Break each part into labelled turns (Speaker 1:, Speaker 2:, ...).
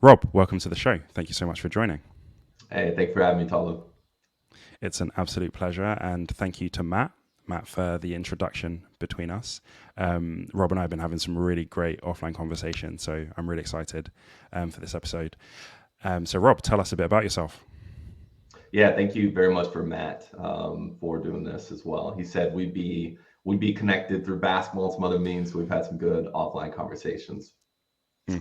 Speaker 1: Rob, welcome to the show. Thank you so much for joining.
Speaker 2: Hey, thanks for having me, Talu.
Speaker 1: It's an absolute pleasure, and thank you to Matt, for the introduction between us. Rob and I have been having some really great offline conversations, so I'm really excited for this episode. So, Rob, tell us a bit about yourself.
Speaker 2: Yeah, thank you very much for Matt for doing this as well. He said we'd be connected through basketball and some other means. So we've had some good offline conversations.
Speaker 1: Hmm.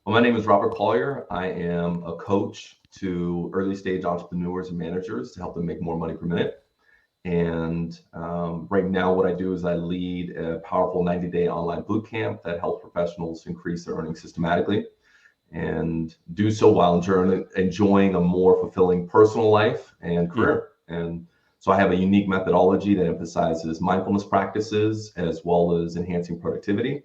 Speaker 2: Well, my name is Robert Collier. I am a coach to early stage entrepreneurs and managers to help them make more money per minute. And right now, what I do is I lead a powerful 90-day online boot camp that helps professionals increase their earnings systematically and do so while enjoying a more fulfilling personal life and
Speaker 1: Hmm.
Speaker 2: career. And so I have a unique methodology that emphasizes mindfulness practices as well as enhancing productivity.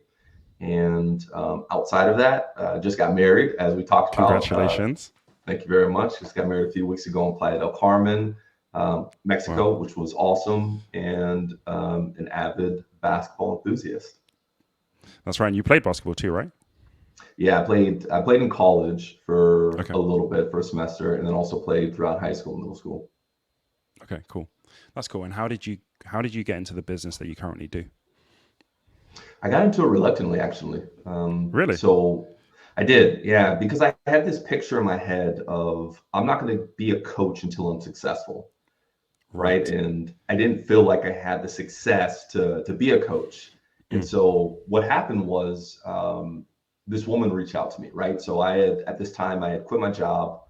Speaker 2: And outside of that, just got married, as we talked about.
Speaker 1: Congratulations.
Speaker 2: Thank you very much. Just got married a few weeks ago in Playa del Carmen,
Speaker 1: Wow.
Speaker 2: Mexico, which was awesome, and an avid basketball enthusiast.
Speaker 1: That's right. And you played basketball too, right?
Speaker 2: Yeah, I played in college for
Speaker 1: Okay.
Speaker 2: a little bit for a semester, and then also played throughout high school and middle school.
Speaker 1: Okay, cool. That's cool. And how did you get into the business that you currently do?
Speaker 2: I got into it reluctantly, actually.
Speaker 1: Really?
Speaker 2: So I did, yeah, because I had this picture in my head of I'm not going to be a coach until I'm successful, right?
Speaker 1: Right.
Speaker 2: And I didn't feel like I had the success to be a coach. And
Speaker 1: Mm.
Speaker 2: so what happened was this woman reached out to me, right? So I had at this time I had quit my job.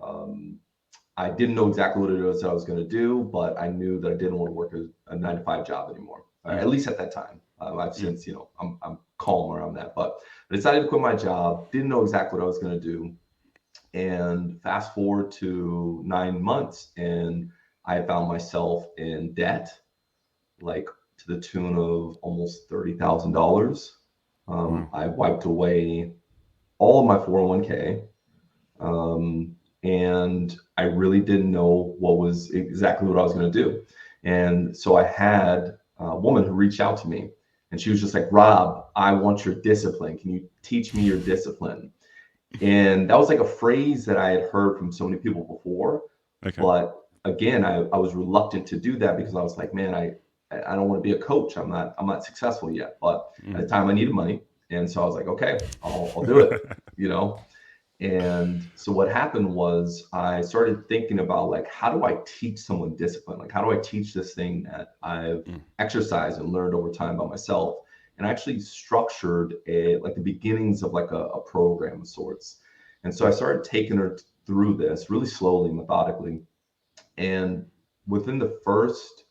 Speaker 2: Um, I didn't know exactly what it was that I was going to do, but I knew that I didn't want to work a 9 to 5 job anymore,
Speaker 1: Mm.
Speaker 2: at least at that time. I've
Speaker 1: Mm.
Speaker 2: since, I'm calm around that, but I decided to quit my job. Didn't know exactly what I was going to do, and fast forward to 9 months, and I found myself in debt, like to the tune of almost $30,000.
Speaker 1: Wow.
Speaker 2: I wiped away all of my 401k. And I really didn't know what was exactly what I was going to do. And so I had a woman who reached out to me, and she was just like, Rob, I want your discipline. Can you teach me your discipline? And that was like a phrase that I had heard from so many people before.
Speaker 1: Okay.
Speaker 2: But again, I was reluctant to do that because I was like, man, I don't want to be a coach. I'm not successful yet. But at
Speaker 1: Mm.
Speaker 2: the time I needed money. And so I was like, okay, I'll do it, you know? And so what happened was I started thinking about like, how do I teach someone discipline? Like, how do I teach this thing that I've
Speaker 1: Mm.
Speaker 2: exercised and learned over time by myself? And I actually structured like the beginnings of like a program of sorts. And so I
Speaker 1: Mm.
Speaker 2: started taking her through this really slowly, methodically. And within the first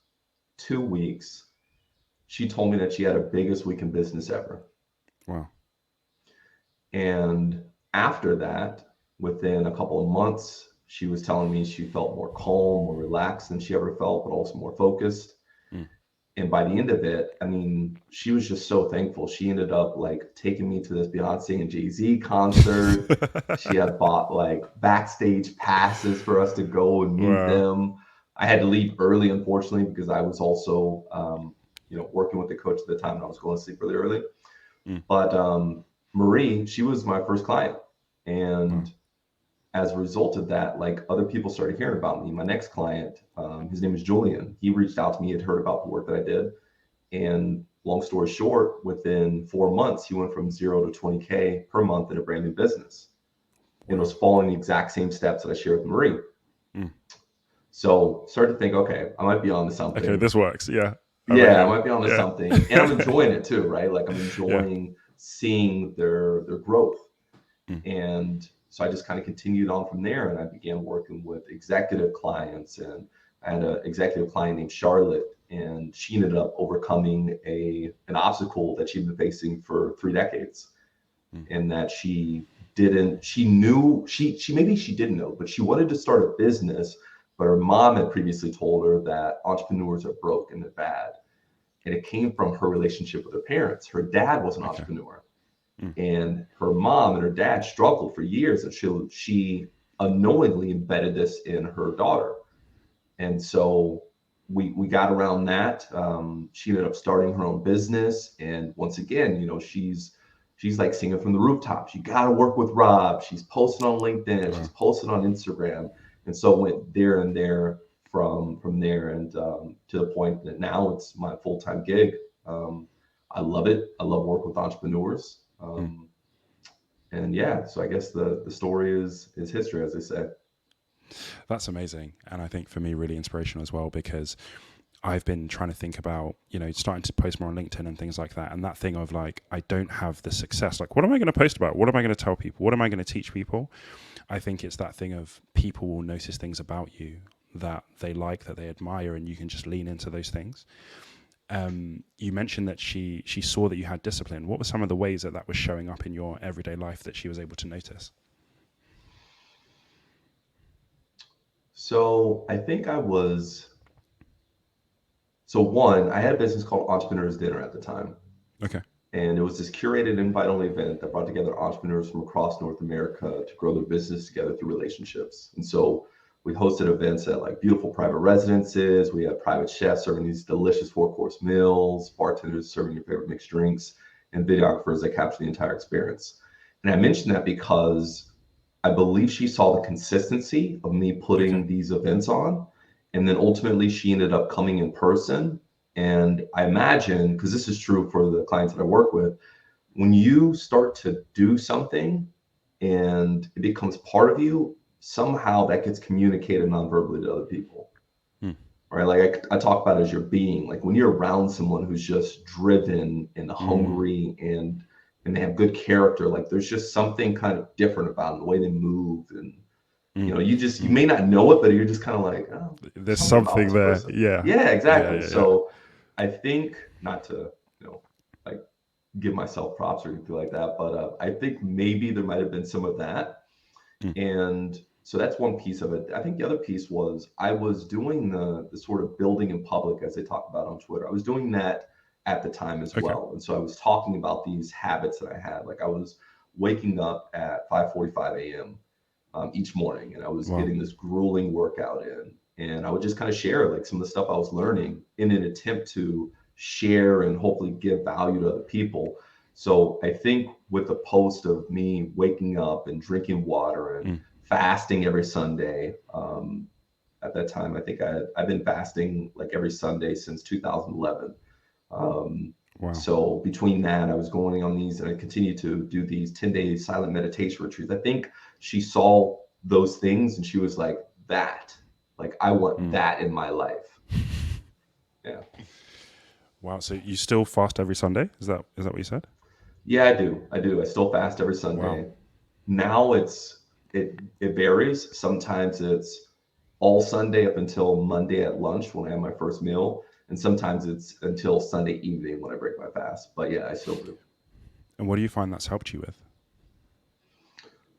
Speaker 2: 2 weeks, she told me that she had her biggest week in business ever.
Speaker 1: Wow.
Speaker 2: And after that, within a couple of months, she was telling me she felt more calm, more relaxed than she ever felt, but also more focused.
Speaker 1: Mm.
Speaker 2: And by the end of it, I mean, she was just so thankful. She ended up like taking me to this Beyonce and Jay-Z concert. She had bought like backstage passes for us to go and meet
Speaker 1: Wow.
Speaker 2: them. I had to leave early, unfortunately, because I was also, working with the coach at the time, and I was going to sleep really early.
Speaker 1: Mm.
Speaker 2: But Marie, she was my first client.
Speaker 1: Wow.
Speaker 2: And as a result of that, like other people started hearing about me. My next client, his name is Julian. He reached out to me, had heard about the work that I did. And long story short, within 4 months, he went from 0 to 20K per month in a brand new business. And it was
Speaker 1: Wow.
Speaker 2: following the exact same steps that I shared with Marie.
Speaker 1: Mm.
Speaker 2: So started to think, okay, I might be on to
Speaker 1: Okay,
Speaker 2: something.
Speaker 1: this works. Yeah.
Speaker 2: Yeah, I
Speaker 1: Okay.
Speaker 2: might be on to
Speaker 1: Yeah.
Speaker 2: something. And I'm enjoying it too, right? Like I'm
Speaker 1: Yeah.
Speaker 2: enjoying seeing their growth.
Speaker 1: Mm.
Speaker 2: And so I just kind of continued on from there, and I began working with executive clients. And I had an executive client named Charlotte, and she ended up overcoming an obstacle that she'd been facing for 3 decades.
Speaker 1: Mm.
Speaker 2: And that she knew, she maybe she didn't know, but she wanted to start a business, but her mom had previously told her that entrepreneurs are broke and they're bad. And it came from her relationship with her parents. Her dad was an
Speaker 1: Okay.
Speaker 2: entrepreneur,
Speaker 1: Mm.
Speaker 2: and her mom and her dad struggled for years, and she unknowingly embedded this in her daughter. And so we got around that. She ended up starting her own business, and once again, she's like singing from the rooftops. You got to work with Rob. She's posting on LinkedIn. She's posting on Instagram. And so it went there and there from there, and to the point that now it's my full-time gig. I love it. I love working with entrepreneurs. And yeah, so I guess the story is history, as they say.
Speaker 1: That's amazing. And I think for me, really inspirational as well, because I've been trying to think about, starting to post more on LinkedIn and things like that. And that thing of like, I don't have the success. Like, what am I going to post about? What am I going to tell people? What am I going to teach people? I think it's that thing of people will notice things about you that they like, that they admire, and you can just lean into those things. You mentioned that she saw that you had discipline. What were some of the ways that was showing up in your everyday life that she was able to notice?
Speaker 2: So I think I had a business called Entrepreneurs Dinner at the time.
Speaker 1: Okay.
Speaker 2: And it was this curated invite-only event that brought together entrepreneurs from across North America to grow their business together through relationships. And so we hosted events at like beautiful private residences. We had private chefs serving these delicious 4-course meals, bartenders serving your favorite mixed drinks, and videographers that capture the entire experience. And I mentioned that because I believe she saw the consistency of me putting these events on. And then ultimately she ended up coming in person. And I imagine, because this is true for the clients that I work with, when you start to do something and it becomes part of you, somehow that gets communicated non-verbally to other people. Right? Like I talk about it as your being. Like when you're around someone who's just driven and hungry and they have good character, like there's just something kind of different about them, the way they move, and you may not know it, but you're just kind of like, oh,
Speaker 1: there's something there.
Speaker 2: Person.
Speaker 1: Yeah.
Speaker 2: Yeah, exactly. Yeah. So I think, not to like give myself props or anything like that, but I think maybe there might have been some of that. And so that's one piece of it. I think the other piece was I was doing the sort of building in public, as they talk about on Twitter. I was doing that at the time as well. And so I was talking about these habits that I had. Like I was waking up at 5:45 a.m. Each morning, and I was getting this grueling workout in. And I would just kind of share like some of the stuff I was learning in an attempt to share and hopefully give value to other people. So I think with the post of me waking up and drinking water and fasting every Sunday, at that time, I think I've been fasting like every Sunday since 2011. So between that, I was going on these, and I continue to do these 10-day silent meditation retreats. I think she saw those things and she was like, I want that in my life. Yeah. Wow.
Speaker 1: So you still fast every Sunday? Is that what you said?
Speaker 2: Yeah, I do. I still fast every Sunday. Wow. Now it varies. Sometimes it's all Sunday up until Monday at lunch when I have my first meal. And sometimes it's until Sunday evening when I break my fast. But yeah, I still do.
Speaker 1: And what do you find that's helped you with?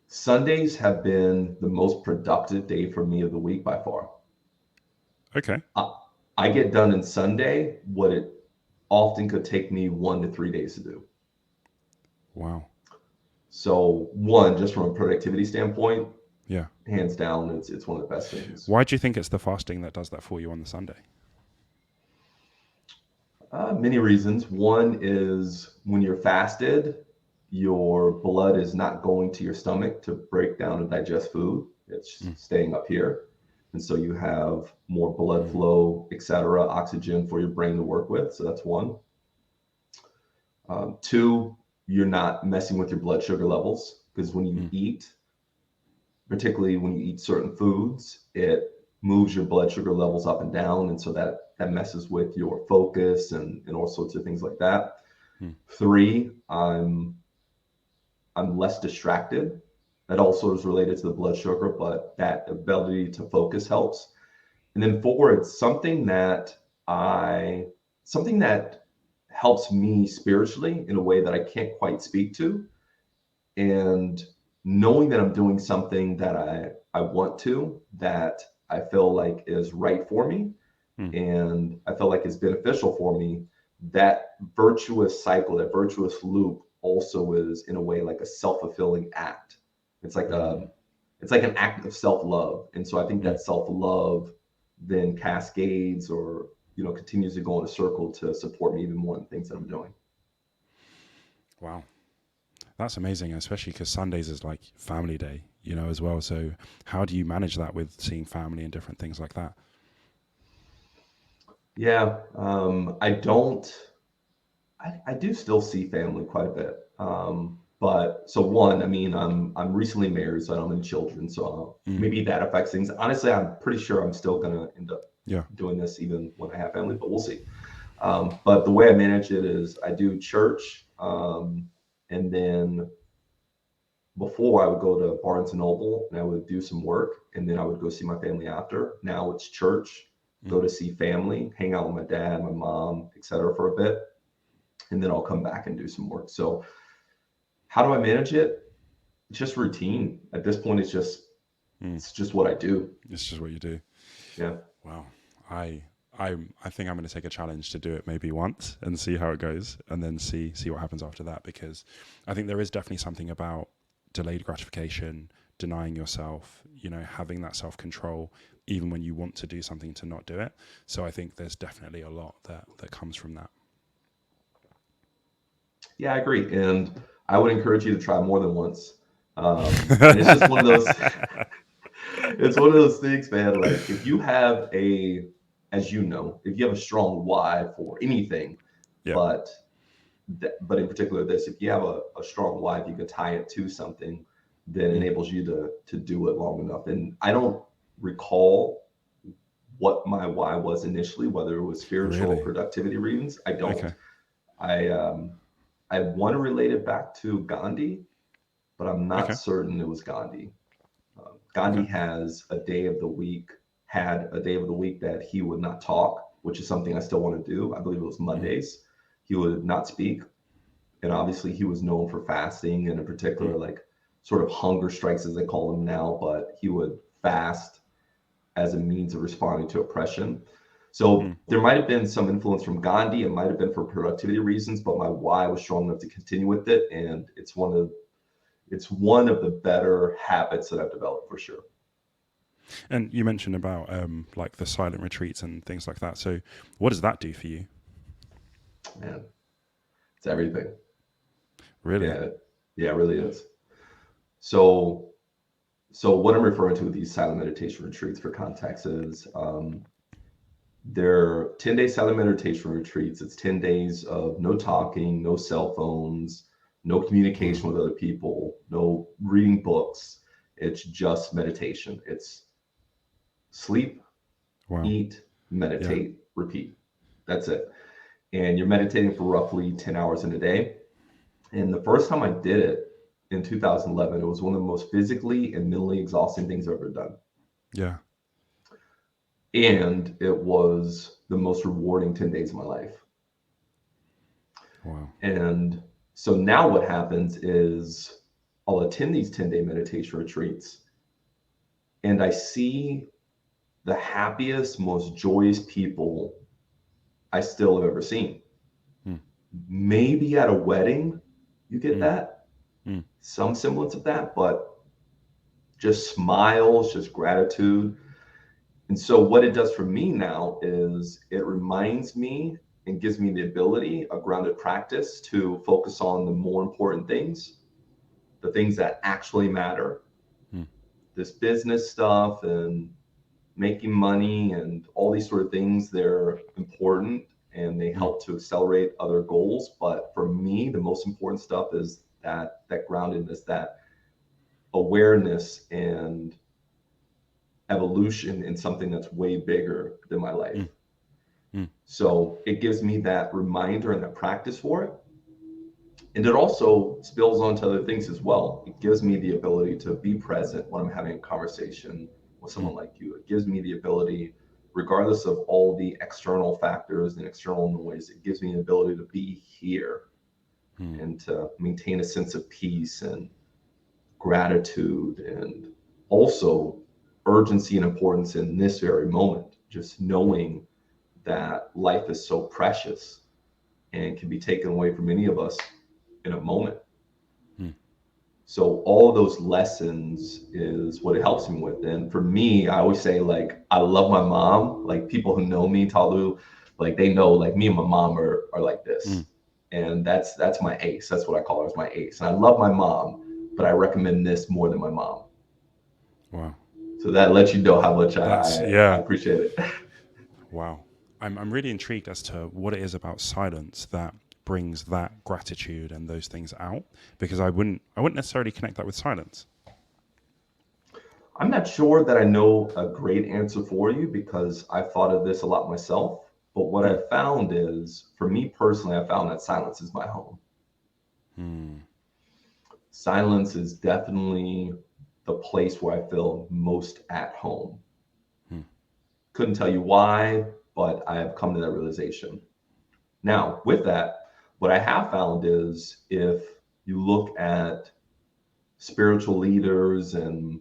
Speaker 2: Sundays have been the most productive day for me of the week by far.
Speaker 1: Okay.
Speaker 2: I get done in Sunday what it often could take me 1 to 3 days to do.
Speaker 1: Wow.
Speaker 2: So one, just from a productivity standpoint,
Speaker 1: yeah,
Speaker 2: hands down, it's one of the best things.
Speaker 1: Why do you think it's the fasting that does that for you on the Sunday?
Speaker 2: Many reasons. One is when you're fasted, your blood is not going to your stomach to break down and digest food. It's staying up here. And so you have more blood flow, et cetera, oxygen for your brain to work with. So that's one. Two, you're not messing with your blood sugar levels, because when you eat, particularly when you eat certain foods, it moves your blood sugar levels up and down. And so that messes with your focus and all sorts of things like that. Three, I'm less distracted. That also is related to the blood sugar, but that ability to focus helps. And then four, it's something that helps me spiritually in a way that I can't quite speak to. And knowing that I'm doing something that I want to, that I feel like is right for me, and I feel like is beneficial for me, that virtuous cycle, that virtuous loop also is in a way like a self-fulfilling act. It's like an act of self-love. And so I think that self-love then cascades or continues to go in a circle to support me even more in things that I'm doing.
Speaker 1: Wow. That's amazing, especially because Sundays is like family day, you know, as well. So how do you manage that with seeing family and different things like that?
Speaker 2: Yeah, I don't. I do still see family quite a bit. But so one, I mean, I'm recently married, so I don't have any children, so
Speaker 1: Mm.
Speaker 2: maybe that affects things. Honestly, I'm pretty sure I'm still gonna end up
Speaker 1: Yeah.
Speaker 2: doing this even when I have family, but we'll see. But the way I manage it is I do church, and then before I would go to Barnes and Noble and I would do some work, and then I would go see my family after. Now it's church, go
Speaker 1: Mm.
Speaker 2: to see family, hang out with my dad, my mom, etc. for a bit, and then I'll come back and do some work. So how do I manage it? It's just routine. At this point, it's just what I do.
Speaker 1: It's just what you do.
Speaker 2: Yeah.
Speaker 1: Wow. I think I'm going to take a challenge to do it maybe once and see how it goes, and then see what happens after that, because I think there is definitely something about delayed gratification, denying yourself, you know, having that self-control even when you want to do something to not do it. So I think there's definitely a lot that comes from that.
Speaker 2: Yeah, I agree. And I would encourage you to try more than once. And it's just one of those, it's one of those things, man. Like if you have as you know, if you have a strong why for anything,
Speaker 1: Yeah.
Speaker 2: but but in particular this, if you have a strong why, if you can tie it to something, then enables you to do it long enough. And I don't recall what my why was initially, whether it was spiritual or
Speaker 1: Really?
Speaker 2: productivity reasons. I don't.
Speaker 1: Okay.
Speaker 2: I want to relate it back to Gandhi, but I'm not
Speaker 1: Okay.
Speaker 2: certain it was Gandhi. Gandhi
Speaker 1: Okay.
Speaker 2: had a day of the week that he would not talk, which is something I still want to do. I believe it was Mondays. He would not speak. And obviously he was known for fasting, and in particular, like sort of hunger strikes as they call them now, but he would fast as a means of responding to oppression. So there might have been some influence from Gandhi. It might have been for productivity reasons, but my why was strong enough to continue with it. And it's one of the better habits that I've developed for sure.
Speaker 1: And you mentioned about like the silent retreats and things like that. So what does that do for you?
Speaker 2: Man, it's everything.
Speaker 1: Really?
Speaker 2: Yeah, it really is. So what I'm referring to with these silent meditation retreats, for context, is they're 10-day silent meditation retreats. It's 10 days of no talking, no cell phones, no communication with other people, no reading books. It's just meditation. It's sleep, eat, meditate, repeat. That's it. And you're meditating for roughly 10 hours in a day. And the first time I did it in 2011, it was one of the most physically and mentally exhausting things I've ever done.
Speaker 1: Yeah.
Speaker 2: And it was the most rewarding 10 days of my life.
Speaker 1: Wow.
Speaker 2: And so now what happens is I'll attend these 10-day meditation retreats, and I see the happiest, most joyous people I still have ever seen. Maybe at a wedding, you get that, some semblance of that, but just smiles, just gratitude. And so what it does for me now is it reminds me and gives me the ability, a grounded practice, to focus on the more important things, the things that actually matter. This business stuff and making money and all these sort of things, they're important and they help to accelerate other goals. But for me, the most important stuff is that groundedness, that awareness and evolution in something that's way bigger than my life. So it gives me that reminder and that practice for it. And it also spills onto other things as well. It gives me the ability to be present when I'm having a conversation with someone like you. It gives me the ability, regardless of all the external factors and external noise, it gives me the ability to be here and to maintain a sense of peace and gratitude, and also urgency and importance in this very moment. Just knowing that life is so precious and can be taken away from any of us in a moment. So all of those lessons is what it helps me with. And for me, I always say, like, I love my mom. Like, people who know me, Talu, like, they know, like, me and my mom are like this. And that's my ace. That's what I call her, as my ace. And I love my mom, but I recommend this more than my mom.
Speaker 1: Wow.
Speaker 2: So that lets you know how much I
Speaker 1: Yeah.
Speaker 2: appreciate it.
Speaker 1: Wow. I'm really intrigued as to what it is about silence that brings that gratitude and those things out, because I wouldn't necessarily connect that with silence.
Speaker 2: I'm not sure that I know a great answer for you, because I've thought of this a lot myself. But what I found is, for me personally, I found that silence is my home. Silence is definitely the place where I feel most at home. Couldn't tell you why, but I have come to that realization. Now, with that, what I have found is, if you look at spiritual leaders and,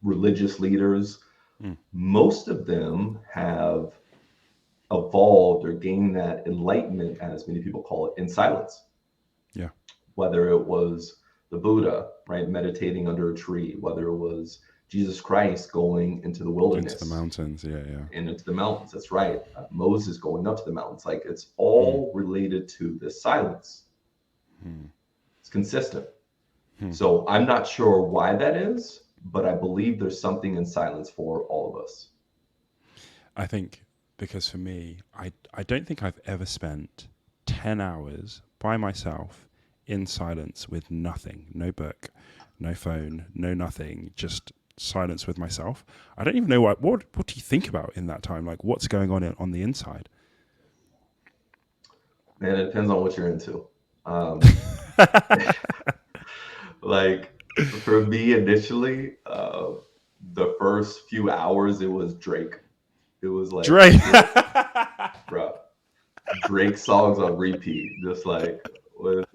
Speaker 2: religious leaders, most of them have evolved or gained that enlightenment, as many people call it, in silence.
Speaker 1: Yeah.
Speaker 2: Whether it was the Buddha, right, meditating under a tree, whether it was Jesus Christ going into the wilderness,
Speaker 1: Into the mountains, yeah.
Speaker 2: and into the mountains. That's right. Moses going up to the mountains. Like, it's all related to this silence. It's consistent. So I'm not sure why that is, but I believe there's something in silence for all of us.
Speaker 1: I think because for me, I don't think I've ever spent 10 hours by myself in silence with nothing, no book, no phone, no nothing, just silence with myself. I don't even know what do you think about in that time? Like, what's going on the inside?
Speaker 2: Man, it depends on what you're into. Like, for me initially, the first few hours, it was Drake. It was like
Speaker 1: Drake.
Speaker 2: bro, Drake songs on repeat, just like with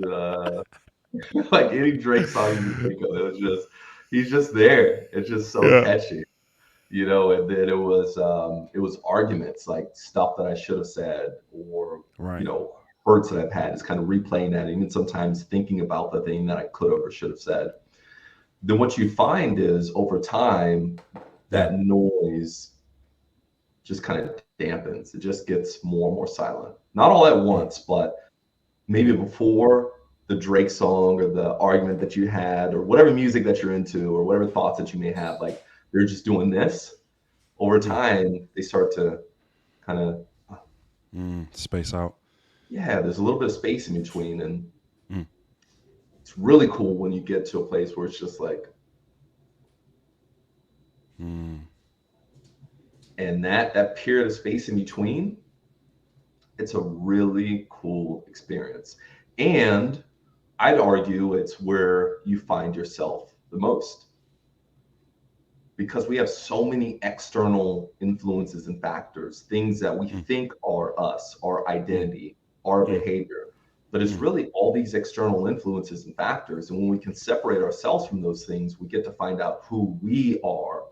Speaker 2: like any Drake song you think of. It was just, he's just there. It's just so catchy, And then it was arguments, like stuff that I should have said, or hurts that I've had. It's kind of replaying that, even sometimes thinking about the thing that I could have or should have said. Then what you find is, over time, that noise just kind of dampens. It just gets more and more silent. Not all at once, but maybe before the Drake song or the argument that you had, or whatever music that you're into, or whatever thoughts that you may have, like, they're just doing this. Over time, they start to kind of
Speaker 1: space out.
Speaker 2: Yeah, there's a little bit of space in between, and it's really cool when you get to a place where it's just like, and that period of space in between, it's a really cool experience. And I'd argue it's where you find yourself the most, because we have so many external influences and factors, things that we think are us, our identity, our behavior, but it's really all these external influences and factors. And when we can separate ourselves from those things, we get to find out who we are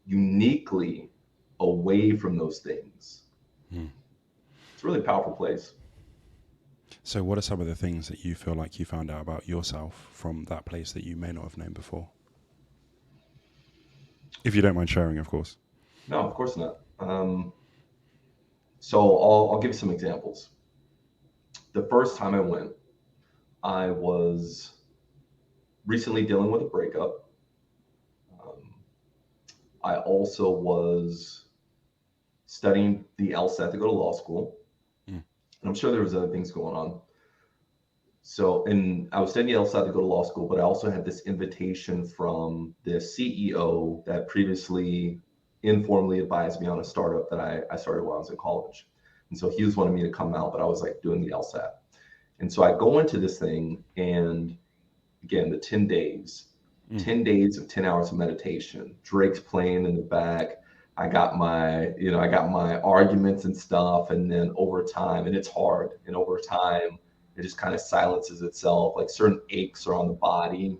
Speaker 2: uniquely away from those things. It's a really powerful place.
Speaker 1: So what are some of the things that you feel like you found out about yourself from that place that you may not have known before? If you don't mind sharing, of course.
Speaker 2: No, of course not. So I'll give you some examples. The first time I went, I was recently dealing with a breakup. I also was studying the LSAT to go to law school. And I'm sure there was other things going on. So, and I was studying the LSAT to go to law school, but I also had this invitation from the CEO that previously informally advised me on a startup that I started while I was in college. And so he was wanting me to come out, but I was like doing the LSAT. And so I go into this thing, and again, the 10 days, 10 days of 10 hours of meditation. Drake's playing in the back. I got my arguments and stuff. And then over time, and it's hard, and over time, it just kind of silences itself. Like, certain aches are on the body,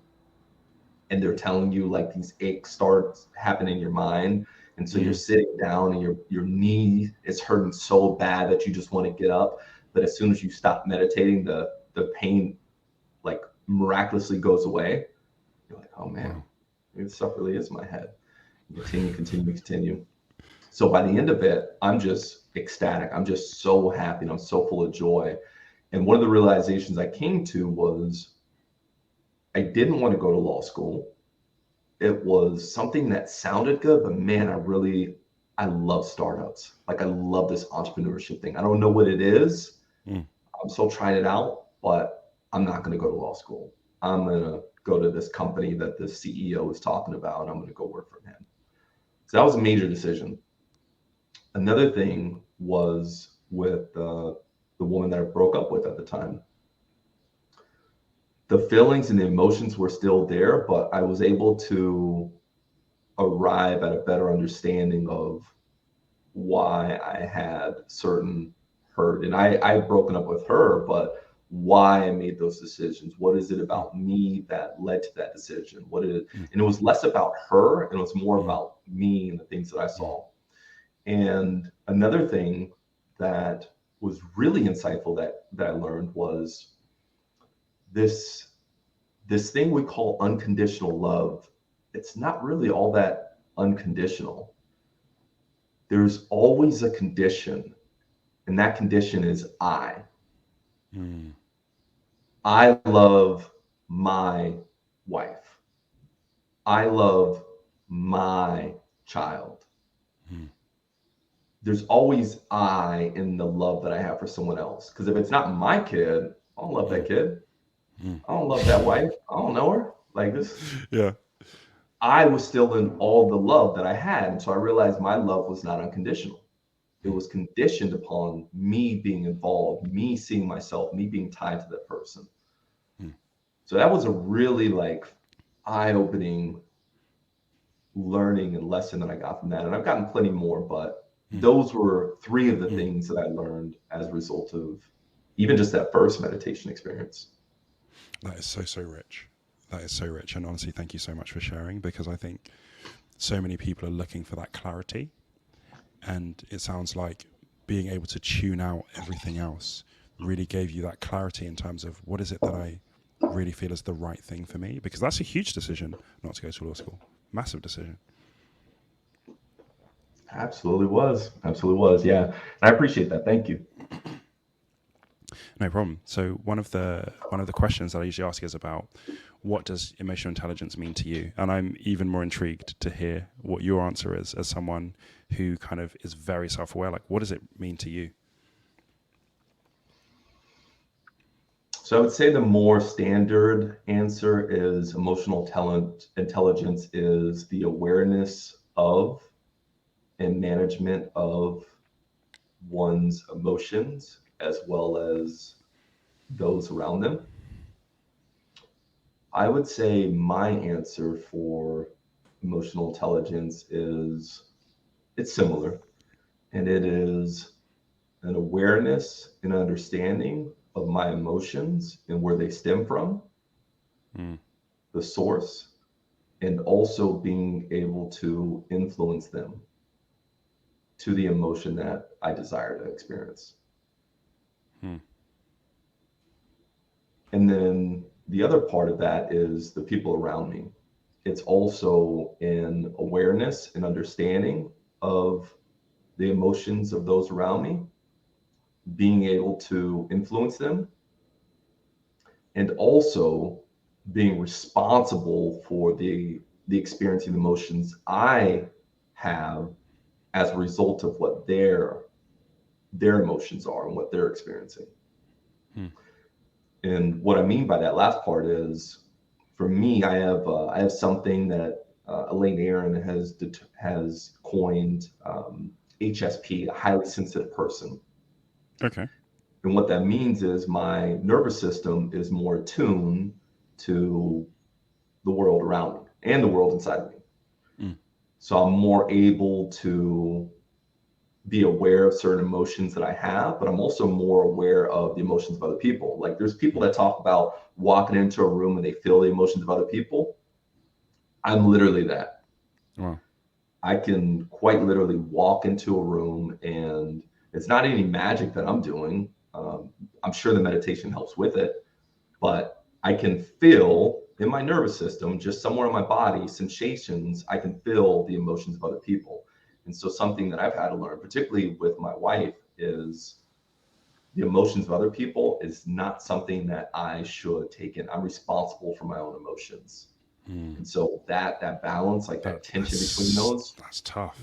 Speaker 2: and they're telling you, like, these aches start happening in your mind. And so you're sitting down, and your knee is hurting so bad that you just want to get up. But as soon as you stop meditating, the pain, like, miraculously goes away. You're like, oh man, maybe this stuff really is in my head. Continue. So by the end of it, I'm just ecstatic. I'm just so happy, and I'm so full of joy. And one of the realizations I came to was I didn't want to go to law school. It was something that sounded good, but man, I love startups. Like I love this entrepreneurship thing. I don't know what it is. I'm still trying it out, but I'm not going to go to law school. I'm going to go to this company that the CEO is talking about, and I'm going to go work for him. So that was a major decision. Another thing was with the woman that I broke up with at the time. The feelings and the emotions were still there, but I was able to arrive at a better understanding of why I had certain hurt. And I had broken up with her, but why I made those decisions. What is it about me that led to that decision? And it was less about her, and it was more about me and the things that I saw. And another thing that was really insightful that I learned was this thing we call unconditional love. It's not really all that unconditional. There's always a condition, and that condition is I. I love my wife. I love my child. There's always I in the love that I have for someone else. Because if it's not my kid, I don't love that kid. I don't love that wife. I don't know her. Like this.
Speaker 1: Yeah.
Speaker 2: I was still in all the love that I had. And so I realized my love was not unconditional. It was conditioned upon me being involved, me seeing myself, me being tied to that person. So that was a really like eye-opening learning and lesson that I got from that. And I've gotten plenty more, but those were three of the things that I learned as a result of even just that first meditation experience.
Speaker 1: That is so rich. That is so rich. And honestly, thank you so much for sharing, because I think so many people are looking for that clarity. And it sounds like being able to tune out everything else really gave you that clarity in terms of what is it that I really feel is the right thing for me? Because that's a huge decision not to go to law school. Massive decision.
Speaker 2: Absolutely was. Yeah. And I appreciate that. Thank you.
Speaker 1: No problem. So one of the questions that I usually ask is about what does emotional intelligence mean to you? And I'm even more intrigued to hear what your answer is as someone who kind of is very self-aware. Like, what does it mean to you?
Speaker 2: So I would say the more standard answer is emotional intelligence is the awareness of and management of one's emotions as well as those around them. I would say my answer for emotional intelligence is it's similar, and it is an awareness and understanding of my emotions and where they stem from, the source, and also being able to influence them to the emotion that I desire to experience. And then the other part of that is the people around me. It's also an awareness and understanding of the emotions of those around me, being able to influence them, and also being responsible for the experiencing emotions I have as a result of what their emotions are and what they're experiencing. And what I mean by that last part is, for me, I have something that Elaine Aron has coined HSP, a highly sensitive person.
Speaker 1: Okay.
Speaker 2: And what that means is my nervous system is more attuned to the world around me and the world inside of me. So I'm more able to be aware of certain emotions that I have, but I'm also more aware of the emotions of other people. Like there's people that talk about walking into a room and they feel the emotions of other people. I'm literally that.
Speaker 1: Wow.
Speaker 2: I can quite literally walk into a room, and it's not any magic that I'm doing. I'm sure the meditation helps with it, but I can feel in my nervous system, just somewhere in my body, sensations. I can feel the emotions of other people. And so something that I've had to learn, particularly with my wife, is the emotions of other people is not something that I should take in. I'm responsible for my own emotions. And so that balance, like that tension between those.
Speaker 1: That's tough.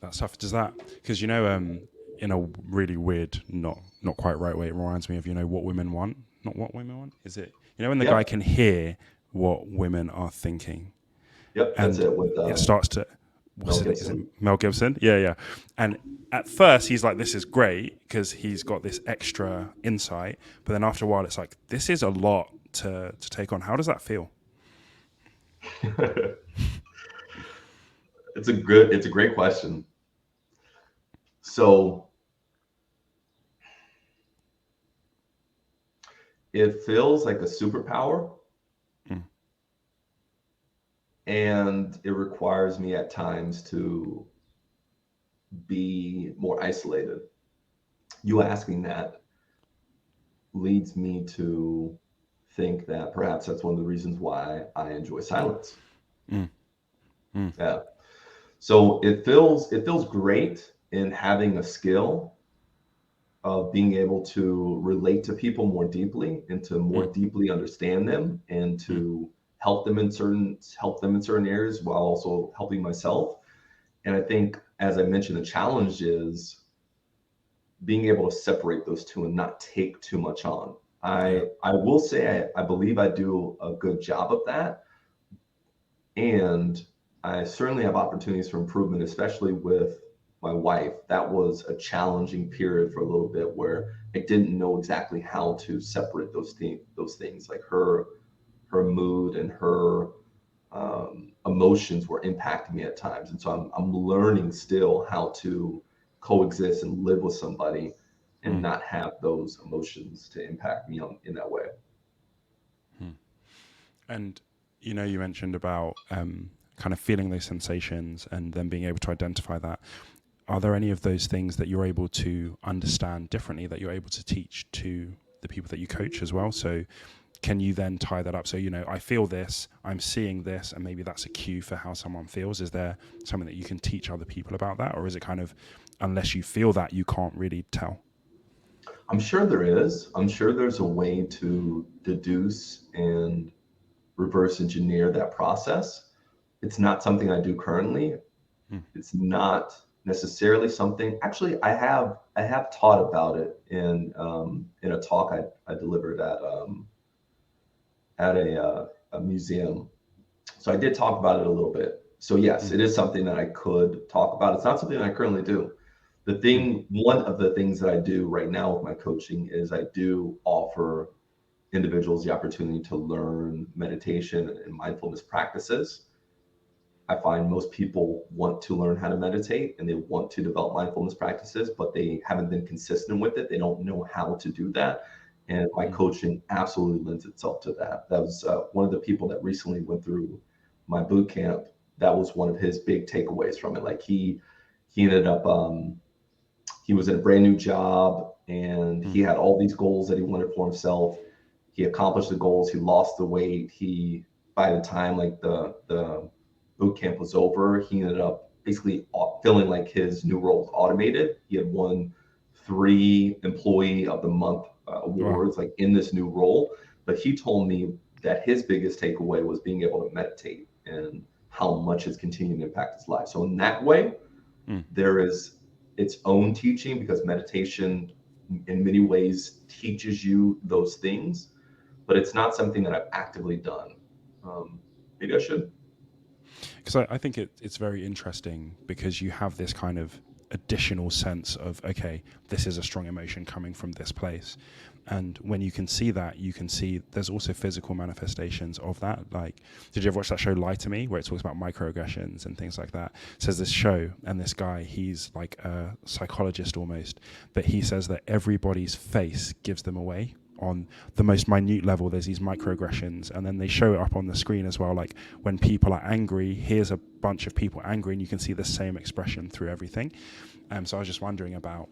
Speaker 1: That's tough. Does that, because in a really weird, not quite right way, it reminds me of, what women want, not what women want. Is it, when the guy can hear what women are thinking.
Speaker 2: Yep,
Speaker 1: And
Speaker 2: that's it. With
Speaker 1: it starts to,
Speaker 2: Mel
Speaker 1: is
Speaker 2: Gibson.
Speaker 1: it Mel Gibson? Yeah. And at first he's like, this is great because he's got this extra insight. But then after a while, it's like, this is a lot to take on. How does that feel?
Speaker 2: It's a great question. So it feels like a superpower. And it requires me at times to be more isolated. You asking that leads me to think that perhaps that's one of the reasons why I enjoy silence. Yeah. So it feels great in having a skill of being able to relate to people more deeply and to more deeply understand them and to help them in certain areas while also helping myself. And I think, as I mentioned, the challenge is being able to separate those two and not take too much on. I will say I believe I do a good job of that. And I certainly have opportunities for improvement, especially with my wife. That was a challenging period for a little bit where I didn't know exactly how to separate those things, like her mood and her emotions were impacting me at times. And so I'm learning still how to coexist and live with somebody and not have those emotions to impact me in that way.
Speaker 1: And, you mentioned about kind of feeling those sensations and then being able to identify that. Are there any of those things that you're able to understand differently that you're able to teach to the people that you coach as well? So can you then tie that up? So, I feel this, I'm seeing this, and maybe that's a cue for how someone feels. Is there something that you can teach other people about that? Or is it kind of, unless you feel that, you can't really tell?
Speaker 2: I'm sure there is. I'm sure there's a way to deduce and reverse engineer that process. It's not something I do currently. It's not necessarily something. Actually, I have taught about it in a talk I delivered at a museum. So I did talk about it a little bit. So yes, it is something that I could talk about. It's not something I currently do. One of the things that I do right now with my coaching is I do offer individuals the opportunity to learn meditation and mindfulness practices. I find most people want to learn how to meditate and they want to develop mindfulness practices, but they haven't been consistent with it. They don't know how to do that. And my coaching absolutely lends itself to that. That was one of the people that recently went through my boot camp. That was one of his big takeaways from it. Like he ended up, he was in a brand new job and he had all these goals that he wanted for himself. He accomplished the goals. He lost the weight. By the time like the boot camp was over, he ended up basically feeling like his new role was automated. He had won 3 Employee of the Month awards like in this new role. But he told me that his biggest takeaway was being able to meditate and how much it's continuing to impact his life. So in that way, there is its own teaching, because meditation in many ways teaches you those things, but it's not something that I've actively done. Maybe I should.
Speaker 1: Because I think it's very interesting because you have this kind of additional sense of, okay, this is a strong emotion coming from this place. And when you can see that, you can see there's also physical manifestations of that. Like, did you ever watch that show Lie to Me, where it talks about microaggressions and things like that? It says this show, and this guy, he's like a psychologist almost, but he says that everybody's face gives them away. On the most minute level, there's these microaggressions, and then they show it up on the screen as well. Like when people are angry, here's a bunch of people angry, and you can see the same expression through everything. So I was just wondering about,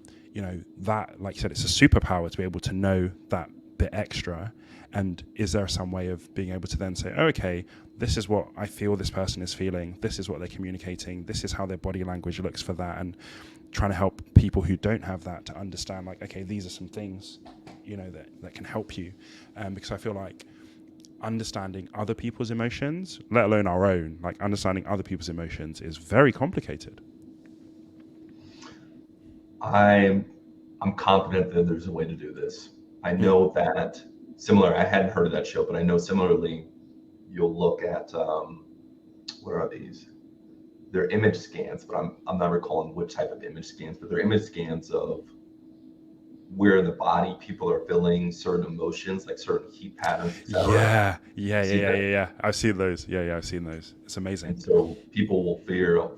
Speaker 1: that, like you said, it's a superpower to be able to know that bit extra. And is there some way of being able to then say, oh, okay, this is what I feel this person is feeling, this is what they're communicating, this is how their body language looks for that, and trying to help people who don't have that to understand, like, okay, these are some things, that can help you. Because I feel like understanding other people's emotions, let alone our own, like understanding other people's emotions is very complicated.
Speaker 2: I'm confident that there's a way to do this. I know that I hadn't heard of that show, but I know similarly, you'll look at, what are these? They're image scans, but I'm not recalling which type of image scans, but they're image scans of where in the body people are feeling certain emotions, like certain heat patterns, etc.
Speaker 1: Yeah. I've seen those. Yeah, I've seen those. It's amazing.
Speaker 2: And so people will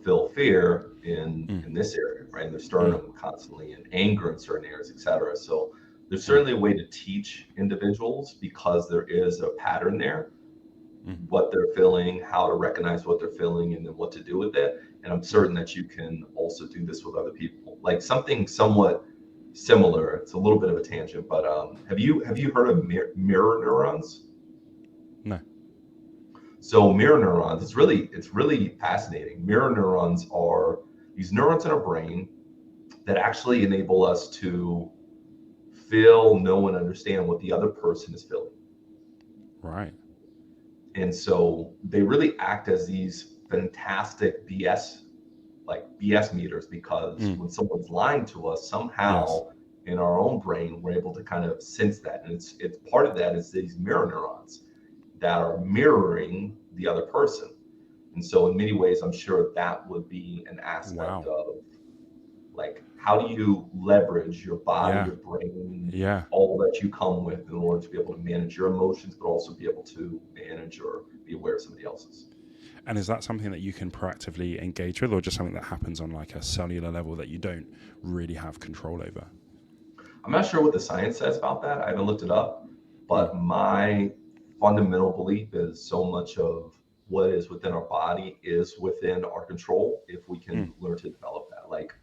Speaker 2: feel fear in this area, right? In their sternum constantly, and anger in certain areas, etc. So there's certainly a way to teach individuals, because there is a pattern there, what they're feeling, how to recognize what they're feeling, and then what to do with it. And I'm certain that you can also do this with other people. Like something somewhat similar. It's a little bit of a tangent, but have you heard of mirror neurons?
Speaker 1: No.
Speaker 2: So mirror neurons, it's really fascinating. Mirror neurons are these neurons in our brain that actually enable us to feel, know, and understand what the other person is feeling.
Speaker 1: Right.
Speaker 2: And so they really act as these fantastic BS meters, because when someone's lying to us, somehow in our own brain, we're able to kind of sense that. And it's part of that is these mirror neurons that are mirroring the other person. And so in many ways, I'm sure that would be an aspect of, like, how do you leverage your body, your brain, all that you come with, in order to be able to manage your emotions, but also be able to manage or be aware of somebody else's.
Speaker 1: And is that something that you can proactively engage with, or just something that happens on like a cellular level that you don't really have control over?
Speaker 2: I'm not sure what the science says about that. I haven't looked it up, but my fundamental belief is so much of what is within our body is within our control if we can learn to develop that. Like,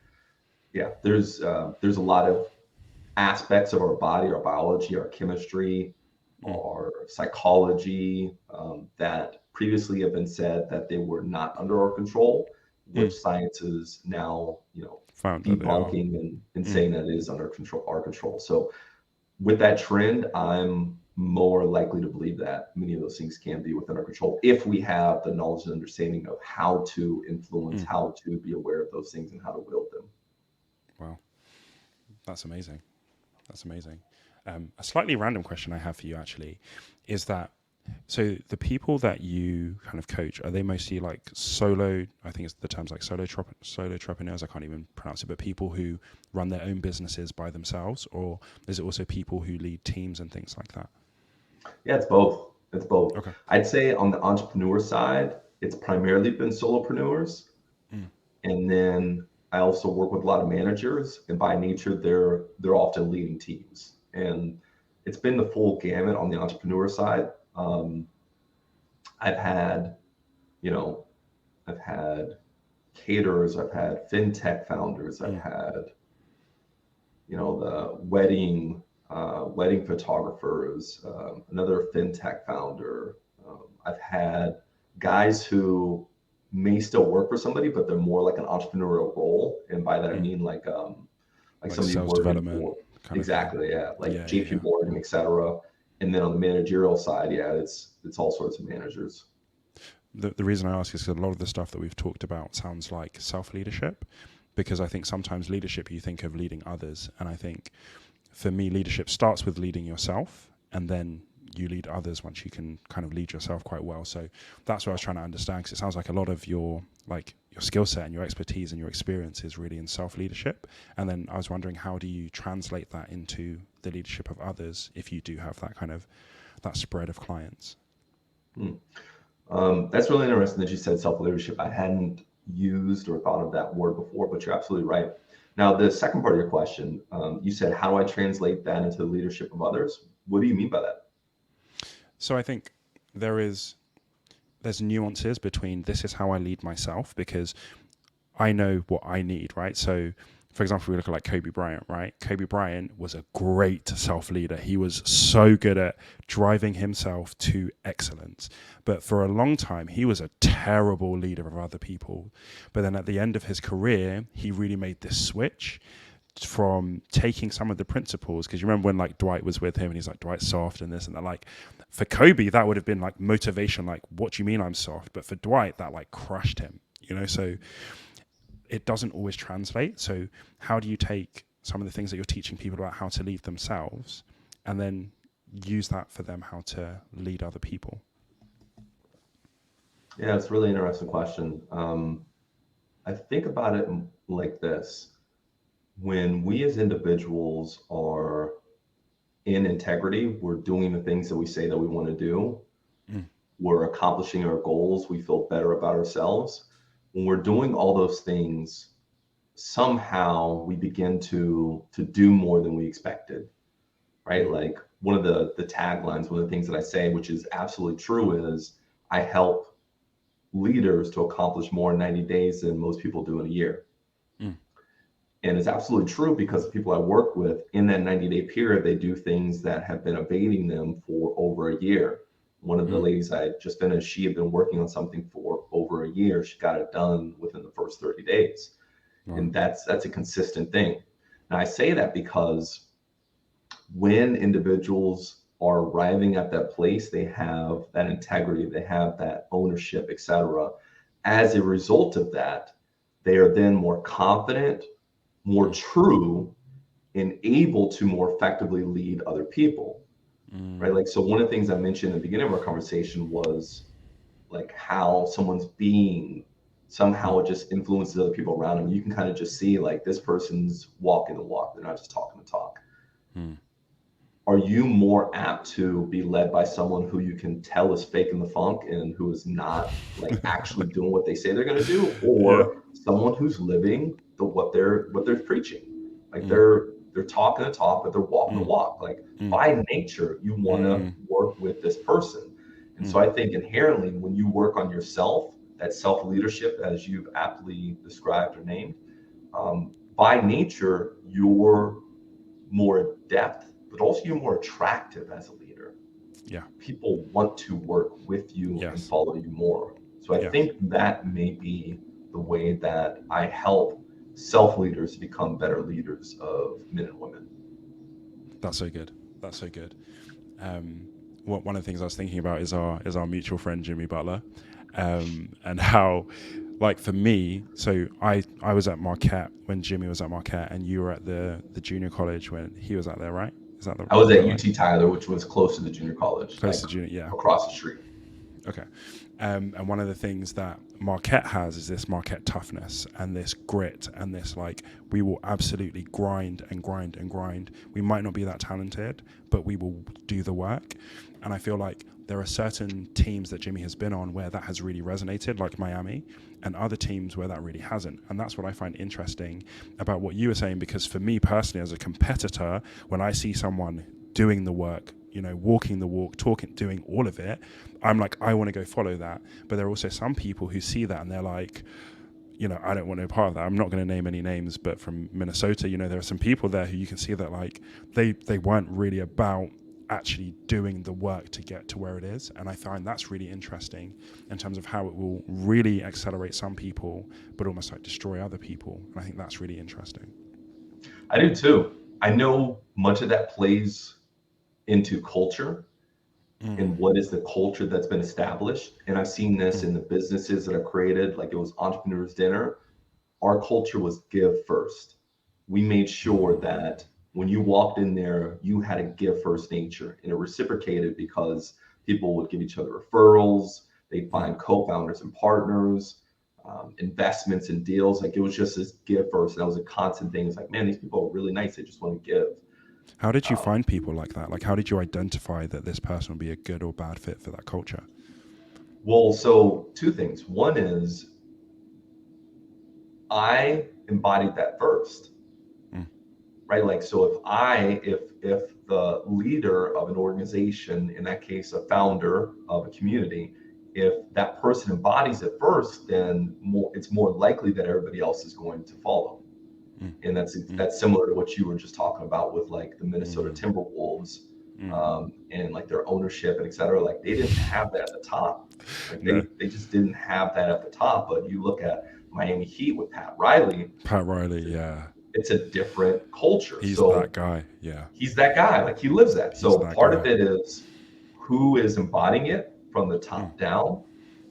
Speaker 2: there's a lot of aspects of our body, our biology, our chemistry, our psychology, that previously have been said that they were not under our control, which science is now,
Speaker 1: found
Speaker 2: debunking and saying that it is under our control. So with that trend, I'm more likely to believe that many of those things can be within our control if we have the knowledge and understanding of how to influence, how to be aware of those things, and how to wield them.
Speaker 1: Wow. That's amazing. That's amazing. A slightly random question I have for you actually is that, so the people that you kind of coach, are they mostly like solo, I think it's the terms like solo entrepreneurs, I can't even pronounce it, but people who run their own businesses by themselves, or is it also people who lead teams and things like that?
Speaker 2: Yeah, it's both.
Speaker 1: Okay.
Speaker 2: I'd say on the entrepreneur side, it's primarily been solopreneurs. And then I also work with a lot of managers, and by nature, they're often leading teams. And it's been the full gamut on the entrepreneur side. I've had caterers, I've had fintech founders, I've had, the wedding photographers, another fintech founder. I've had guys who may still work for somebody, but they're more like an entrepreneurial role. And by that, I mean like somebody
Speaker 1: sales development.
Speaker 2: Exactly. Yeah. Like JP Morgan, et cetera. And then on the managerial side, it's all sorts of managers.
Speaker 1: The reason I ask is because a lot of the stuff that we've talked about sounds like self-leadership, because I think sometimes leadership, you think of leading others. And I think for me, leadership starts with leading yourself, and then you lead others once you can kind of lead yourself quite well. So that's what I was trying to understand, because it sounds like a lot of your skill set and your expertise and your experience is really in self-leadership. And then I was wondering, how do you translate that into the leadership of others if you do have that spread of clients?
Speaker 2: That's really interesting that you said self-leadership. I hadn't used or thought of that word before, but you're absolutely right. Now, the second part of your question, you said, how do I translate that into the leadership of others? What do you mean by that?
Speaker 1: So I think there's nuances between, this is how I lead myself, because I know what I need, right? So for example, we look at like Kobe Bryant, right? Kobe Bryant was a great self-leader. He was so good at driving himself to excellence. But for a long time, he was a terrible leader of other people. But then at the end of his career, he really made this switch from taking some of the principles, because you remember when like Dwight was with him and he's like, Dwight's soft and this and that. Like for Kobe, that would have been like motivation, like, what do you mean I'm soft? But for Dwight, that like crushed him, you know? So it doesn't always translate. So how do you take some of the things that you're teaching people about how to lead themselves and then use that for them how to lead other people?
Speaker 2: Yeah, it's a really interesting question. I think about it like this. When we as individuals are in integrity, we're doing the things that we say that we want to do. We're accomplishing our goals. We feel better about ourselves. When we're doing all those things, somehow we begin to do more than we expected, right? Like one of the taglines, one of the things that I say, which is absolutely true, is I help leaders to accomplish more in 90 days than most people do in a year. And it's absolutely true, because the people I work with in that 90-day period, they do things that have been evading them for over a year. One of the ladies I had just finished, she had been working on something for over a year. She got it done within the first 30 days. Wow. And that's a consistent thing. And I say that because when individuals are arriving at that place, they have that integrity, they have that ownership, etc. As a result of that, they are then more confident, more true, and able to more effectively lead other people, right? Like, so one of the things I mentioned in the beginning of our conversation was like how someone's being somehow it just influences other people around them. You can kind of just see like this person's walking the walk. They're not just talking the talk. Are you more apt to be led by someone who you can tell is faking the funk and who is not like actually doing what they say they're going to do, or someone who's living what they're preaching? Like they're talking the talk, but they're walking the walk. Like by nature, you want to work with this person. And so I think inherently when you work on yourself, that self-leadership, as you've aptly described or named, by nature, you're more adept, but also you're more attractive as a leader.
Speaker 1: Yeah.
Speaker 2: People want to work with you and follow you more. So I think that may be the way that I help self-leaders become better leaders of men and women.
Speaker 1: That's so good. That's so good. One of the things I was thinking about is our mutual friend Jimmy Butler, and how, like for me, so I was at Marquette when Jimmy was at Marquette, and you were at the junior college when he was out there, right? Is that
Speaker 2: I was at UT Tyler, which was close to the junior college,
Speaker 1: close to junior,
Speaker 2: across the street.
Speaker 1: Okay. And one of the things that Marquette has is this Marquette toughness and this grit and this like, we will absolutely grind and grind and grind. We might not be that talented, but we will do the work. And I feel like there are certain teams that Jimmy has been on where that has really resonated, like Miami, and other teams where that really hasn't. And that's what I find interesting about what you were saying, because for me personally, as a competitor, when I see someone doing the work, you know, walking the walk, talking, doing all of it, I'm like, I want to go follow that. But there are also some people who see that and they're like, you know, I don't want no part of that. I'm not going to name any names, but from Minnesota, you know, there are some people there who you can see that like they weren't really about actually doing the work to get to where it is. And I find that's really interesting in terms of how it will really accelerate some people, but almost like destroy other people. And I think that's really interesting.
Speaker 2: I do too. I know much of that plays into culture and what is the culture that's been established. And I've seen this in the businesses that are created, like it was Entrepreneur's Dinner. Our culture was give first. We made sure that when you walked in there, you had a give first nature, and it reciprocated because people would give each other referrals. They'd find co-founders and partners, investments and deals. Like it was just this give first. And that was a constant thing. It's like, man, these people are really nice. They just want to give.
Speaker 1: How did you find people like that? Like, how did you identify that this person would be a good or bad fit for that culture?
Speaker 2: Well, so two things. One is I embodied that first, right? Like, so if the leader of an organization, in that case, a founder of a community, if that person embodies it first, then it's more likely that everybody else is going to follow. And that's similar to what you were just talking about with like the Minnesota Timberwolves, and like their ownership and et cetera. Like they didn't have that at the top. Like
Speaker 1: No.
Speaker 2: they just didn't have that at the top. But you look at Miami Heat with Pat Riley,
Speaker 1: Yeah.
Speaker 2: it's a different culture.
Speaker 1: He's
Speaker 2: So
Speaker 1: that guy. Yeah.
Speaker 2: he's that guy. Like he lives that. So
Speaker 1: that
Speaker 2: part
Speaker 1: guy.
Speaker 2: of it is who is embodying it from the top down.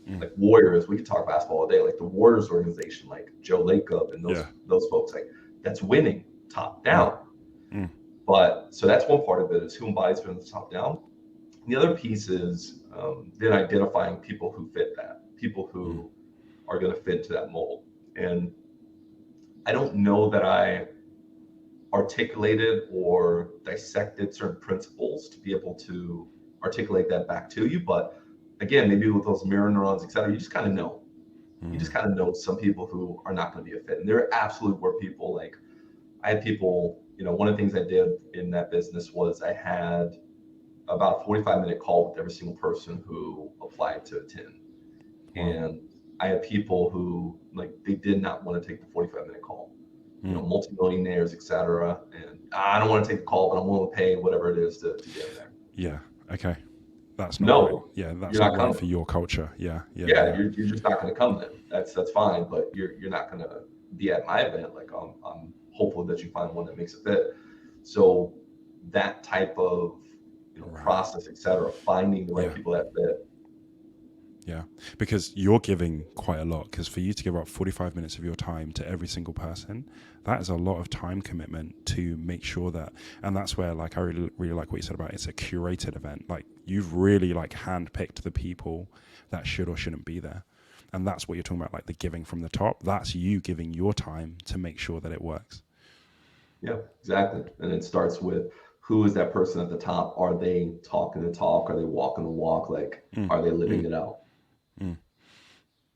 Speaker 1: Mm.
Speaker 2: Like Warriors, we could talk basketball all day. Like the Warriors organization, like Joe Lacob and those folks, like that's winning top down. But so that's one part of it, is who embodies from the top down. And the other piece is then identifying people who fit that, people who are going to fit into that mold. And I don't know that I articulated or dissected certain principles to be able to articulate that back to you, but again, maybe with those mirror neurons, et cetera, you just kind of know. You just kind of know some people who are not going to be a fit. And there absolutely were people, like I had people, one of the things I did in that business was I had about a 45-minute call with every single person who applied to attend. And I had people who, like, they did not want to take the 45-minute call, multimillionaires, et cetera. And I don't want to take the call, but I'm willing to pay whatever it is to get in there.
Speaker 1: Yeah. Okay. That's not right. Yeah, that's not right for your culture. Yeah.
Speaker 2: You're just not going to come then. That's fine, but you're not going to be at my event. Like I'm hopeful that you find one that makes a fit. So that type of process, et cetera, finding the right people that fit.
Speaker 1: Yeah, because you're giving quite a lot. Because for you to give up 45 minutes of your time to every single person, that is a lot of time commitment to make sure that, and that's where, like, I really like what you said about it's a curated event. Like, you've really like handpicked the people that should or shouldn't be there. And that's what you're talking about, like the giving from the top. That's you giving your time to make sure that it works.
Speaker 2: Yeah, exactly. And it starts with, who is that person at the top? Are they talking the talk? Are they walking the walk? Like, are they living it out?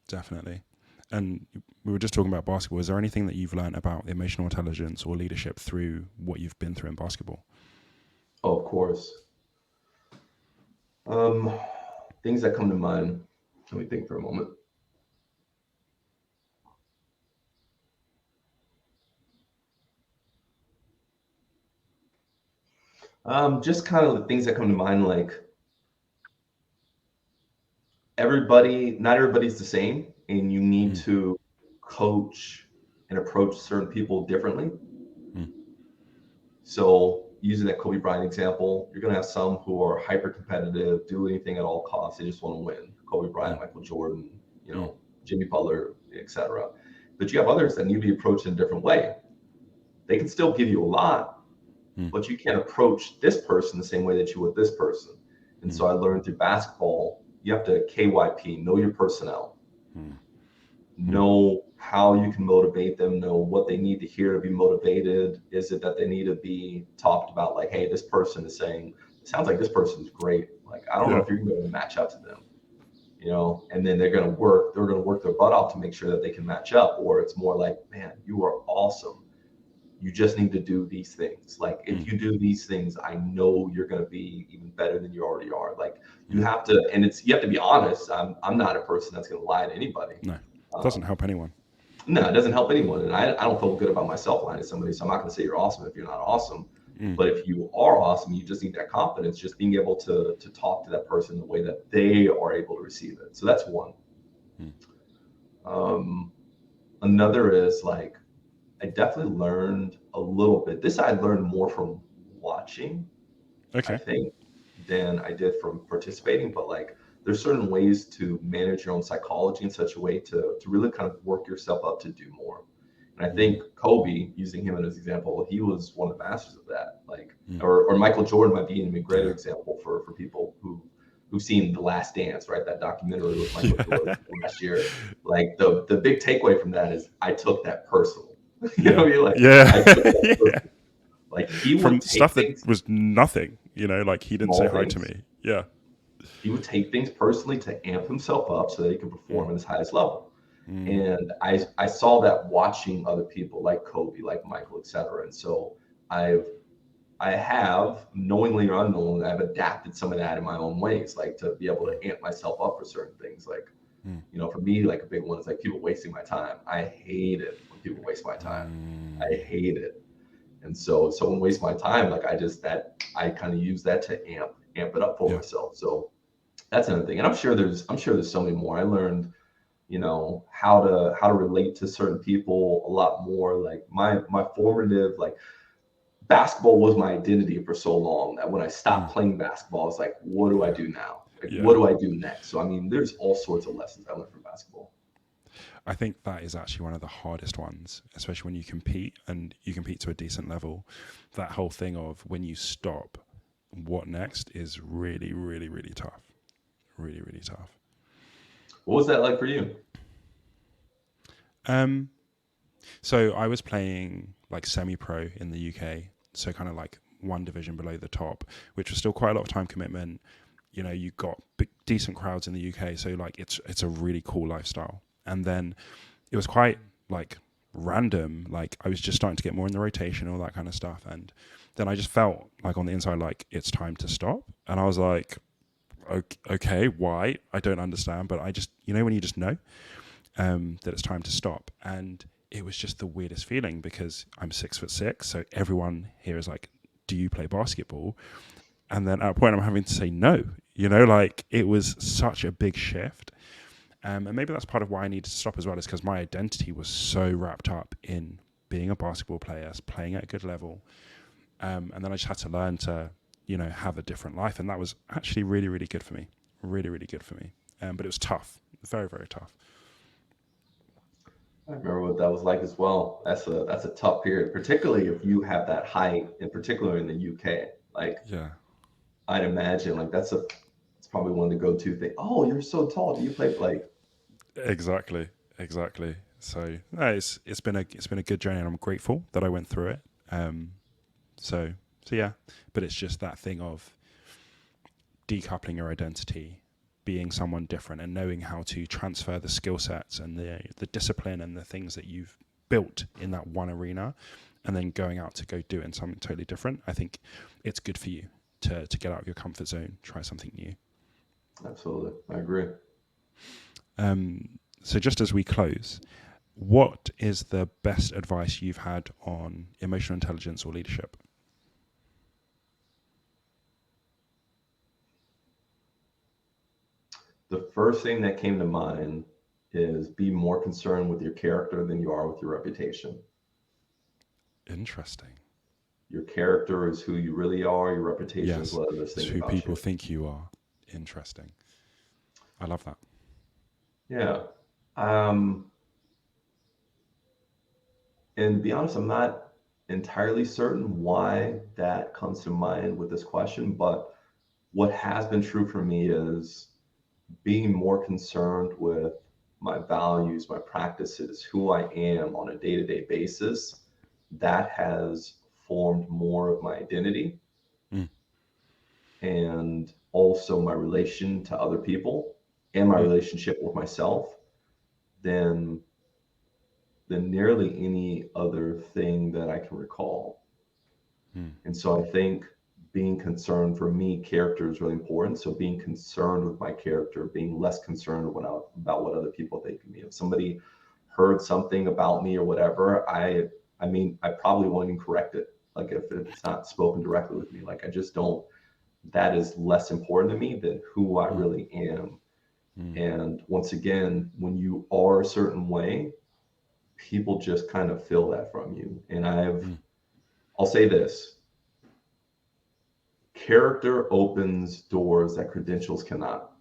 Speaker 1: Definitely. And we were just talking about basketball. Is there anything that you've learned about emotional intelligence or leadership through what you've been through in basketball?
Speaker 2: Oh, of course. Things that come to mind. Let me think for a moment. Just kind of the things that come to mind, like not everybody's the same, and you need to coach and approach certain people differently. So using that Kobe Bryant example, you're going to have some who are hyper competitive, do anything at all costs. They just want to win. Kobe Bryant, Michael Jordan, Jimmy Butler, etc. But you have others that need to be approached in a different way. They can still give you a lot, but you can't approach this person the same way that you would this person. And so I learned through basketball, you have to KYP, know your personnel, know how you can motivate them, know what they need to hear to be motivated. Is it that they need to be talked about, like, hey, this person is saying, it sounds like this person's great. Like, I don't know if you're going to match up to them, and then they're going to work their butt off to make sure that they can match up. Or it's more like, man, you are awesome. You just need to do these things. Like, if you do these things, I know you're going to be even better than you already are. Like, you have to, and you have to be honest. I'm not a person that's going to lie to anybody.
Speaker 1: No, it doesn't help anyone.
Speaker 2: No, it doesn't help anyone. And I don't feel good about myself lying to somebody. So I'm not going to say you're awesome if you're not awesome. But if you are awesome, you just need that confidence, just being able to talk to that person the way that they are able to receive it. So that's one. Another is, like, I definitely learned a little bit. This I learned more from watching, I think, than I did from participating. But, like, there's certain ways to manage your own psychology in such a way to really kind of work yourself up to do more. And I think Kobe, using him as an example, he was one of the masters of that. Like, or Michael Jordan might be an even greater example for people who've seen The Last Dance, right? That documentary with Michael Jordan last year. Like, the big takeaway from that is, I took that personal. You know what I mean? Like, I took that personal. Like, he would
Speaker 1: from
Speaker 2: take
Speaker 1: stuff
Speaker 2: things,
Speaker 1: that was nothing, like he didn't say hi to me. Yeah.
Speaker 2: He would take things personally to amp himself up so that he could perform at his highest level. And I saw that watching other people like Kobe, like Michael, et cetera. And so I have, knowingly or unknowingly, I've adapted some of that in my own ways, like to be able to amp myself up for certain things. Like, For me, like a big one is like people wasting my time. I hate it when people waste my time. I hate it. And so if someone wastes my time, like I kind of use that to amp it up for myself. So that's another thing. And I'm sure there's so many more. I learned, how to relate to certain people a lot more. Like my formative, like basketball was my identity for so long that when I stopped playing basketball, it's like, what do I do now? Like, what do I do next? So, I mean, there's all sorts of lessons I learned from basketball.
Speaker 1: I think that is actually one of the hardest ones, especially when you compete and you compete to a decent level. That whole thing of when you stop, what next is really, really, really tough. Really, really tough.
Speaker 2: What was that like for you?
Speaker 1: So I was playing like semi-pro in the UK, so kind of like one division below the top, which was still quite a lot of time commitment. You got decent crowds in the UK, so like it's a really cool lifestyle. And then it was quite like random. Like I was just starting to get more in the rotation, all that kind of stuff. And then I just felt like on the inside, like it's time to stop. And I was like, okay, why? I don't understand. But I just, when you just know that it's time to stop. And it was just the weirdest feeling because I'm 6'6", so everyone here is like, do you play basketball? And then at a point I'm having to say no, like it was such a big shift. And maybe that's part of why I needed to stop as well, is because my identity was so wrapped up in being a basketball player, playing at a good level. And then I just had to learn to, have a different life. And that was actually really, really good for me. Really, really good for me. But it was tough, very, very tough.
Speaker 2: I remember what that was like as well. That's a tough period, particularly if you have that height, in particular in the UK. Like, I'd imagine like it's probably one of the go-to things. Oh, you're so tall. Do you play like?
Speaker 1: Exactly. So it's been a good journey, and I'm grateful that I went through it. So yeah, but it's just that thing of decoupling your identity, being someone different, and knowing how to transfer the skill sets and the discipline and the things that you've built in that one arena, and then going out to go do it in something totally different. I think it's good for you to get out of your comfort zone, try something new.
Speaker 2: Absolutely, I agree.
Speaker 1: So just as we close, what is the best advice you've had on emotional intelligence or leadership?
Speaker 2: The first thing that came to mind is be more concerned with your character than you are with your reputation.
Speaker 1: Interesting.
Speaker 2: Your character is who you really are. Your reputation is what others think about you.
Speaker 1: It's who people think you are. Interesting. I love that.
Speaker 2: Yeah. And to be honest, I'm not entirely certain why that comes to mind with this question, but what has been true for me is being more concerned with my values, my practices, who I am on a day-to-day basis. That has formed more of my identity. And also my relation to other people and my relationship with myself than nearly any other thing that I can recall. And so I think being concerned, for me, character is really important. So being concerned with my character, being less concerned about what other people think of me. If somebody heard something about me or whatever, I probably won't even correct it. Like if it's not spoken directly with me, like I just don't, that is less important to me than who I really am. And once again, when you are a certain way, people just kind of feel that from you. And I'll say this: character opens doors that credentials cannot.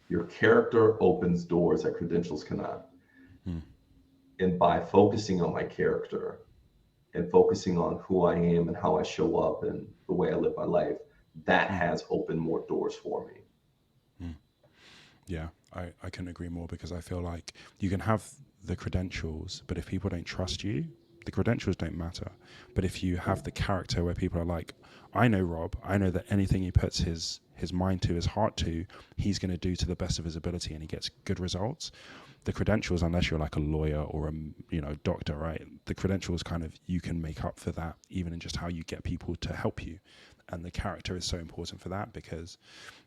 Speaker 2: Your character opens doors that credentials cannot. And by focusing on my character and focusing on who I am and how I show up and the way I live my life, that has opened more doors for me.
Speaker 1: Yeah, I couldn't agree more, because I feel like you can have the credentials, but if people don't trust you, the credentials don't matter. But if you have the character where people are like, I know Rob, I know that anything he puts his mind to, his heart to, he's going to do to the best of his ability, and he gets good results. The credentials, unless you're like a lawyer or a doctor, right? The credentials kind of, you can make up for that even in just how you get people to help you. And the character is so important for that, because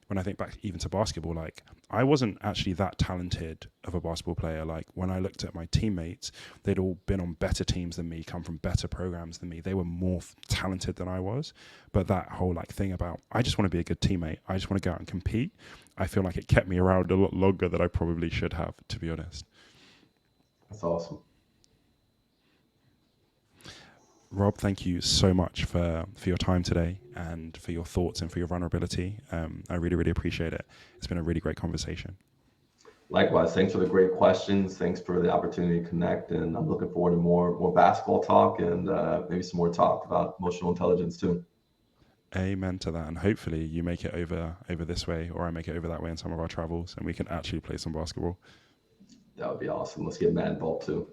Speaker 1: when I think back even to basketball, like I wasn't actually that talented of a basketball player. Like when I looked at my teammates, they'd all been on better teams than me, come from better programs than me. They were more talented than I was. But that whole like thing about, I just want to be a good teammate, I just want to go out and compete, I feel like it kept me around a lot longer than I probably should have, to be honest.
Speaker 2: That's awesome.
Speaker 1: Rob, thank you so much for your time today and for your thoughts and for your vulnerability. I really, really appreciate it. It's been a really great conversation.
Speaker 2: Likewise, thanks for the great questions. Thanks for the opportunity to connect, and I'm looking forward to more basketball talk and maybe some more talk about emotional intelligence too.
Speaker 1: Amen to that, and hopefully you make it over this way, or I make it over that way in some of our travels, and we can actually play some basketball.
Speaker 2: That would be awesome. Let's get Matt involved too.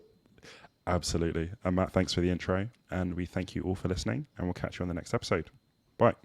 Speaker 1: Absolutely. And Matt, thanks for the intro, and we thank you all for listening, and we'll catch you on the next episode. Bye.